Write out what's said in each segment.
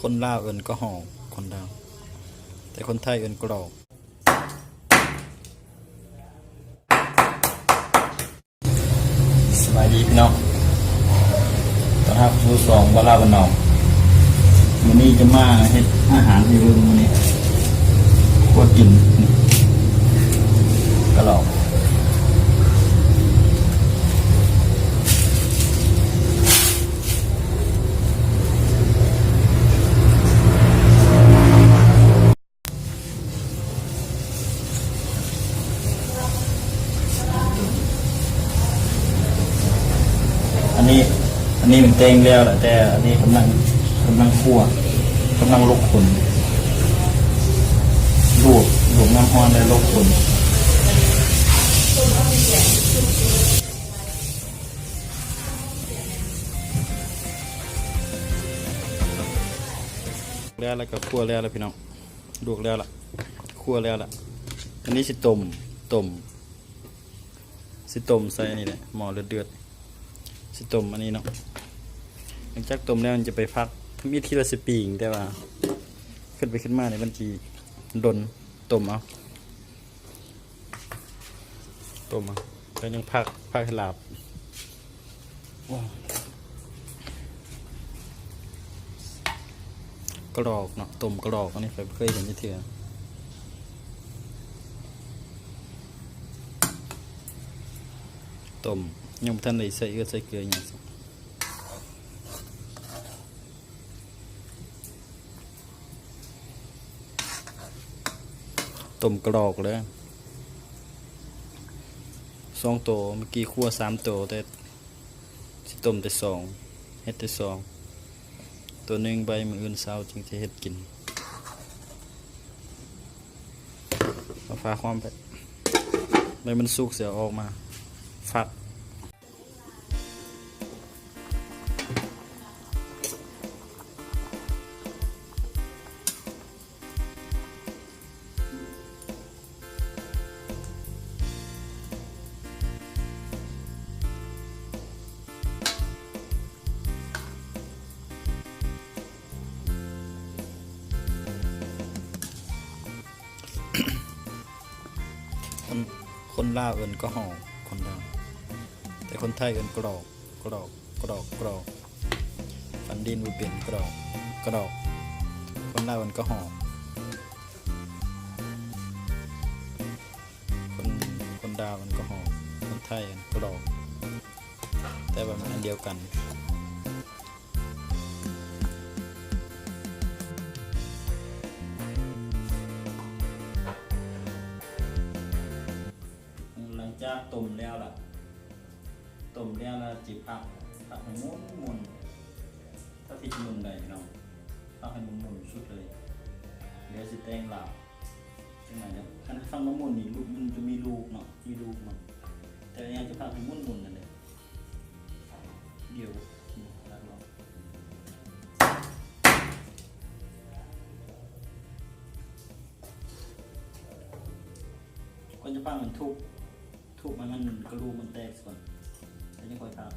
คนลาวเอิ้นก็หอกคนลาวแต่คนไทยเอิ้นกรอกสบายดีพี่น้องตอนรับสู่สองบ้านลาวบ้านนอกวันนี้จะมาเฮ็ดอาหารให้เบิ่งมื้อนี้โคตรกินกระหลอกอันนี้มันเต็งแล้วแต่อันนี้กำลังคั่วกำลังลกขนลวกน้ำฮ้อนได้ลกขนแล้วก็คั่วแล้วพี่น้องลวกแล้วล่ะคั่วแล้วล่ะอันนี้สิต้มใส่อันนี้แหละหม้อเดือดสิต้มอันนี้เนาะหลังจากต้มแล้วมันจะไปพักมีทีละสปีงแต่ว่าขึ้นไปขึ้นมาเนี่ยมันจีดนต้มเอาแล้วยังพักให้หลับกรอกเนาะต้มกรอกอันนี้เคยเห็นที่เถื่อต้มยังไม่ทันได้ใส่เกลืออย่างนี้ต้มกรอกเลย2 ตัวเมื่อกี้คั่ว3 ตัวแต่สิต้มแต่2เฮ็ดแต่2ตัวหนึ่งใบมืออื่นเช้าจึงจะเฮ็ดกินเอาฟ้าความไปใบมันสุกเสียออกมาฟักคนลาวเอิ้นก็หอกคนลาวแต่คนไทยเอิ้นกรอกฟันดินบ่เป็นกรอกคนลาวเอิ้นก็หอกคนดาวเอิ้นก็หอกคนไทยเอิ้นกรอกแต่ว่ามันอันเดียวกันหลังจากต้มแล้วล่ะจีบผักให้มุนถ้าที่มุนได้พี่น้องผักให้มุนสุดเลยเดี๋ยวสิแตงลาบจังไหนเนี่ยคันฟังมุนนี่ลูกมันจะมีลูกเนาะมันแต่ยังจะผักให้มุนนั่นแหละเดี๋ยวลองก็จะปั้นมันทุบมันกระดูกมันแตกก่อนแล้วยังค่อยทำ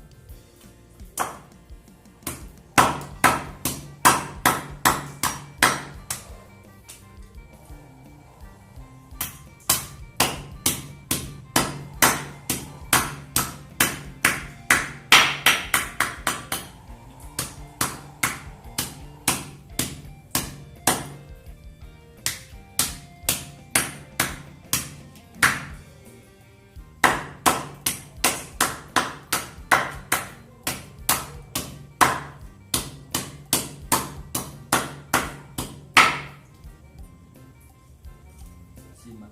มัน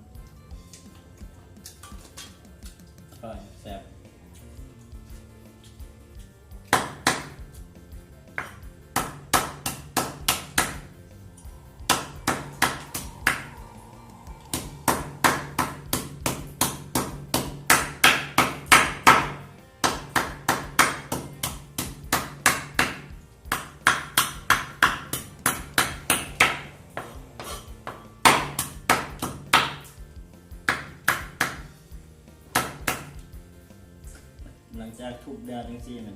แซ่บหลังจากทุบแดดจังซี่มัน